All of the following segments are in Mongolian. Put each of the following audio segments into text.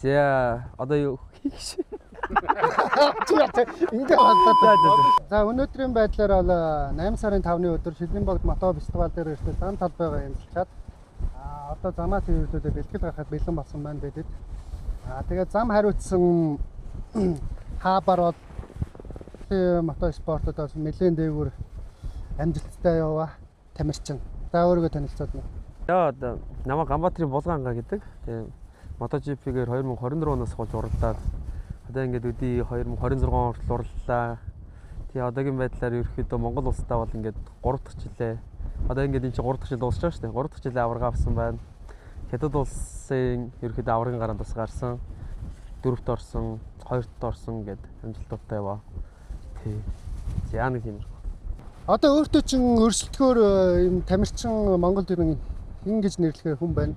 За одоо юу хийх. Ингээ бодлоо. За өнөөдрийн байдлаар бол 8 сарын 5-ны өдөр Шилбэнбогд мото фестивал дээр ирсэн зам талбайгаа эмчилчаад одоо замаа цэвэрлүүлээд бэлтгэл гаргахад бэлэн болсон байна бидэд. Тэгээд зам хариуцсан хаабар бол мото спортод бас нэлээд дээгүүр амжилттай яваа тамирчин. За өөрийгөө танилцуулж байна. Яа одоо намаа Ганбаатарын Булганга гэдэг. Тэгээ MotoGP-гээр 2024 оноос хойш уралдаад одоо ингээд өдий 2026 он хүртэл урлалаа. Тэгээ одоогийн байдлаар ерөөхдөө Монгол улстай бол ингээд 3 дахь жилээ. Одоо ингээд энэ чинь 3 дахь жил дуусч байгаа шүү дээ. 3 дахь жилээ аварга авсан байна. Хятад улсын ерөөхдөө аваргын гараанд бас гарсан. 4-т орсон, 2-т орсон гэд амжилттай яваа. Тий. За нэг юм. Одоо өөртөө чин өрсөлдөхөөр юм тамирчин Монголд ирэн ингэж нэрлэхээр хүн байна.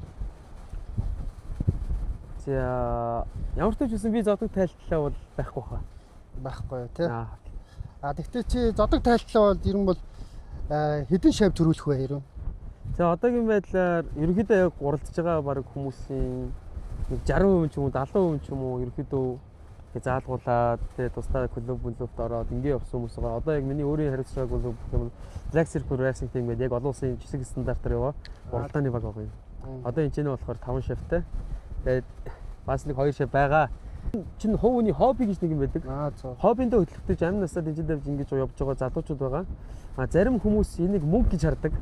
За ямар ч үсэн би зодог тайлтлаа бол байхгүй хаа. Байхгүй тий. Тэгтээ чи зодог тайлтлаа бол ерөн бол хэдэн шав төрүүлэх вэ хэрэг? За одоогийн байдлаар ерөнхийдөө яг уралдаж байгаа баг хүмүүсийн 60% ч юм уу 70% ч юм уу ерөнхийдөө заалгуулаад тэгээ тусдаа клубт ороод ингэ явсан хүмүүс байгаа. Одоо яг миний өөрийн хариуцж байгаа клуб гэх юм Black Circle Racing Team гэдэг яг олон улсын жишг стандартаар яваа уралдааны баг байгаа юм. Одоо энэ ч болохоор 5 шавтай. Тэгээд бас нэг 2 шав байгаа. Чин хувийн хобби гэж нэг юм байдаг. Хоббиндээ хөтлөгдөж амин насаад энэ дээр ингэж явж байгаа залуучууд байгаа. Зарим хүмүүс энийг мөнгө гэж хардаг.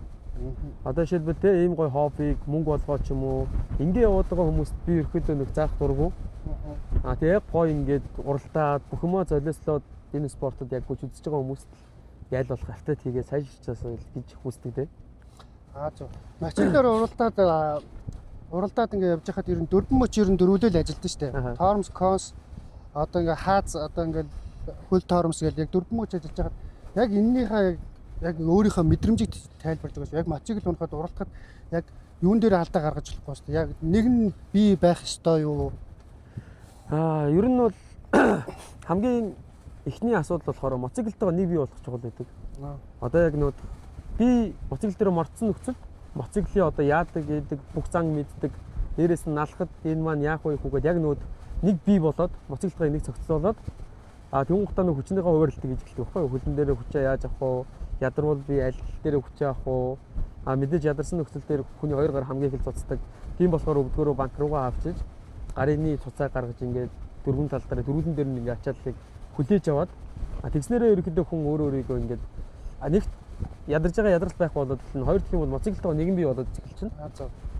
Одоо жишээлбэл те ийм гоё хоббиг мөнгө болгоо ч юм уу ингэ яваад байгаа хүмүүст би ерөөхдөө нэг заах дурггүй. Тэгээ яг гоё ингээд уралдаад бүх юмаа золиослоод энэ спортод яг гүйж үзэж байгаа хүмүүст яйл болох автад хийгээ сайжирчаасаа гэж хүсдэг те. Зөв. Мачилаар уралдаад ингээд явж хахад ер нь 4 мөч ер нь дөрвөлөөл ажилтдаг шүү дээ. Тормс, конс одоо ингээд хааз одоо ингээд хөл тормс гэж яг 4 мөч ажиллаж хахад яг эннийхээ яг өөрийнхөө мэдрэмжийг тайлбарлаж байгаа шүү. Яг мачиг л унахад уралдахад яг юун дээр алдаа гаргаж болохгүй шүү дээ. Яг нэг нь би байх ёстой юу? Ер нь бол хамгийн эхний асуудал болохоор моциклтойгоо нэг бий болох чухал байдаг. Одоо яг нүүд би моцикл дээр морцсон нөхцөл моциклийн одоо яадаг гэдэг бүх зан мэддэг. Дээрээс нь налахад энэ маань яах вэ хүүгээд яг нүүд нэг бий болоод моциклтойгоо нэг цогцлолоод тэгүн гутаа нөх хүчнийхээ хуваарлтыг гэж хэлдэг байхгүй юу? Хөлн дээр хүчээ яаж авах вэ? Ядарвал би аль дээр хүчээ авах вэ? Мэдээж ядарсан нөхцөл дээр хүний хоёр гар хамгийн их цуцдаг. Тийм болохоор өвдгөрөө банк руугаа авчиж гарины цуцаа гаргаж ингээд дөрвөн тал дээр дөрвөлн дээр нь ингээд ачааллыг хүлээж аваад тэгснээрээ ерөөхдөө хүн өөрийгөө ингээд нэгт ядарж байгаа ядрал байх болоод хоёр дахь юм бол моциклтойгоо нэгэн бий болоод циклчин.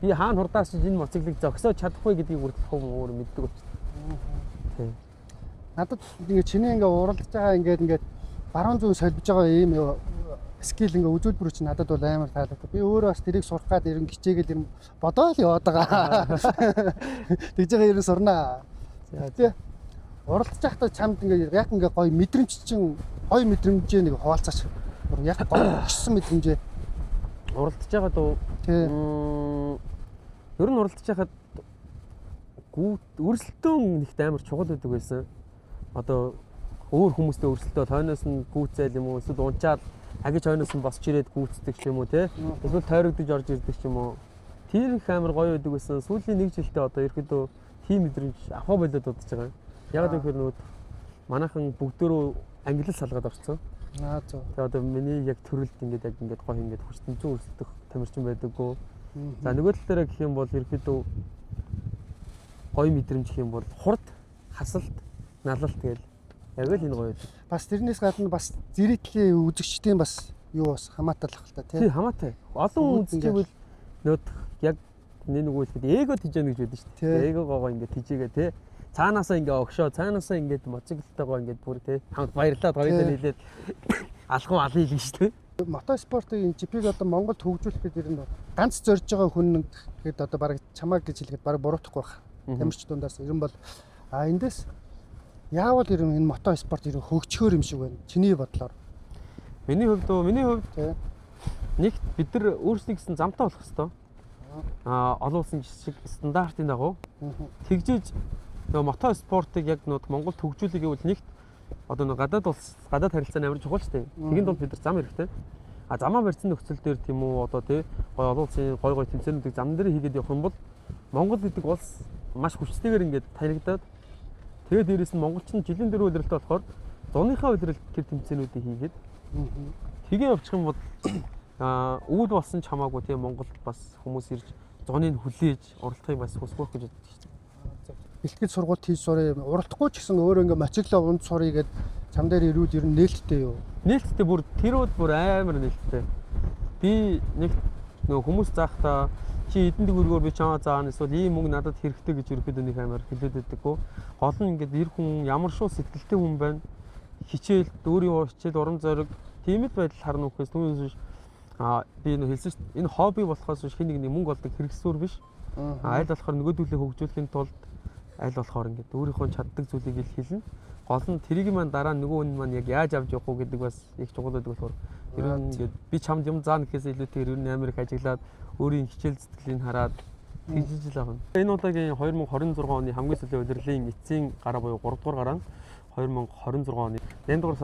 Би хаана хурдаас чинь энэ моциклыг зогсоож чадахгүй гэдгийг хүртэл хүн өөр мэддэг болчихсон. Тийм. Надад ингээд чиний ингээд уралдаж байгаа ингээд баруун зүүн солбож байгаа ийм скил ингээ үзүүлбэр чинь надад бол амар таалагдав. Би өөрөө бас тэрийг сурах гад ирэн хичээгээл юм бодоо л яваад байгаа. Тэгж байгаа ерэн сурнаа. Тий. Уралдаж байхдаа чамд ингээ яг ингээ гоё мэдрэмж чинь гоё мэдрэмжээ нэг хуваалцаач. Яг гоё гисэн мэдрэмжээ. Уралдаж байгаа дөө. Тий. Ер нь уралдаж байхад өрсөлдөөн нэгт амар чухал байдаг байсан. Одоо өөр хүмүүстэй өрсөлдөө тойноос нь гүйцээл юм уу эсвэл унчаад агиж хойноос нь босч ирээд гүйцдэг ч юм уу те эсвэл тойрогдож орж ирдэг ч юм уу тэр их амар гоё байдаг байсан. Сүүлийн 1 жилдээ одоо ерөөдөө тийм мэдрэмж авах болоод удаж байгаа. Яг л ихэр нүүд манайхан бүгдөө англи салгаад орсон. Зөв. Тэгээ одоо миний яг төрөлд ингээд яг ингээд гоё ингээд хүчтэнцэн өрсөлдөх тамирчин байдаггүй. За нөгөө тал дээр гэх юм бол ерөөдөө гоё мэдрэмж гэх юм бол хурд хасалт налалт гээл яг л энэ гоё. Бас тэрнээс гадна бас зэрэгтлийн үзэгчдийн бас юу бас хамаатай л та тий. Тий хамаатай. Олон үзэгчвэл нөт яг нэг үлгэд эго тижээн гэж байдаг шүү дээ. Эгогоо ингээд тижээгээ тий. Цаанаасаа ингээ огшоо, цаанаасаа ингээд моциклтойгоо ингээд бүр тий хамт баярлаад хоёулаа нийлээд алхам алъя л шүү дээ. Мотоспортын GP-г одоо Монголд хөгжүүлэх гэдэг нь ганц зорж байгаа хүн гэд одоо баг чамаа гэж хэлэхэд баг буруутахгүй байх. Тамирч дундаас ерөн бол эндээс яавал ерөн энэ мотоспорт ерөн хөгжөхөр юм шиг байна. Чиний бодлоор. Миний хувьд нэг бид нар өөрсдөө гэсэн замтай болох хэвээр. Олон улсын жишг стандартын дагуу тэгжиж нөгөө мотоспортыг яг нөгөө Монголд хөгжүүлэх гэвэл нэгт одоо нөгөө гадаад харилцааны амар чухал шүү дээ. Тэгэнд бол бид нар зам хэрэгтэй. Замаа барьсан нөхцөл дээр тийм үү одоо тий гоё олон улсын гоё тэмцээнүүдийг зам дээр хийгээд явах юм бол Монгол гэдэг улс маш хүчтэйгээр ингээд танигдаад тэгээд дээрэс нь монголчин жилийн дөрөв удиралтай болохоор зуныхаа удиралт тэр тэмцээнүүдийг хийгээд тэгээ явчих юм бол өвд болсон ч хамаагүй тийм Монголд бас хүмүүс ирж зуныг хүлээж уралдахыг бас хүсэх гэж боддог шүү дээ. Бэлтгэл сургалт хийж сурыг уралдахгүй ч гэсэн өөрөө ингээ моцикло унд сурыг гээд чам дээр ирүүд ер нь нээлттэй юу? Нээлттэй бүр тэр үд бүр амар нээлттэй. Би нэг нөгөө хүмүүс заахтаа чи эдэн төгрөгөөр би чамаа заана эсвэл ийм мөнгө надад хэрэгтэй гэж ерөөхдөө нэг амар хэлээд байдаггүй. Гол нь ингээд эр хүн ямар шоу сэтгэлтэй хүн байна. Хичээл, өөрийн хичээл, урам зориг тийм л байдал харна үхээс түүнээс би нөө хэлсэн шүү дээ. Энэ хобби болохоос биш хин нэг мөнгө олдог хэрэгсүүр биш. Айл болохоор нөгөөдөлөө хөгжүүлэхийн тулд айл болохоор ингээд өөрийнхөө чаддаг зүйлийг л хэлнэ. Гол нь тэрийг маань дараа нөгөө хүн маань яг яаж авч явах уу гэдэг бас их чухал байдаг болохоор ер нь ингээд би чамд юм заана гэхээс илүүтэйгээр ер нь амар их ажиглаад өөрийн хичээл зүтгэлийг хараад тэгжиж л авна. Энэ удаагийн 2026 оны хамгийн сүүлийн удирлын эцсийн гараа буюу 3 дугаар гараа нь 2026 оны 8 дугаар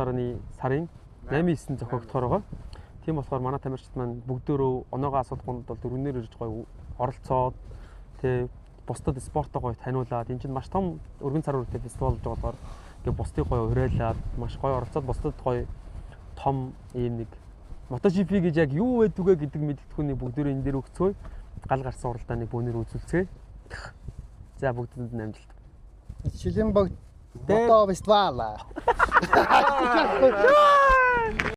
сарын 8-9 зохиогдохоор байгаа. Тийм болохоор манай тамирчид маань бүгдөө оноогоо асуудахгүйд бол дөрвөнөр ирж гоё оролцоод тэг бусдад спортоо гоё таниулаад энэ чинь маш том өргөн цар үртэй фестивал болж байгаа болохоор ингээ бусдыг гоё уриалаад маш гоё оролцоод бусдад гоё том ийм нэг MotoGP гэж яг юу байдүгэ гэдэг мэддэхүүний бүгдөө энэ дээр өгцгөө гал гарсан уралдааныг бөөнөр үзүүлцгээе. За бүгдэнд нь амжилт. Шилэн богд Мото фестивал.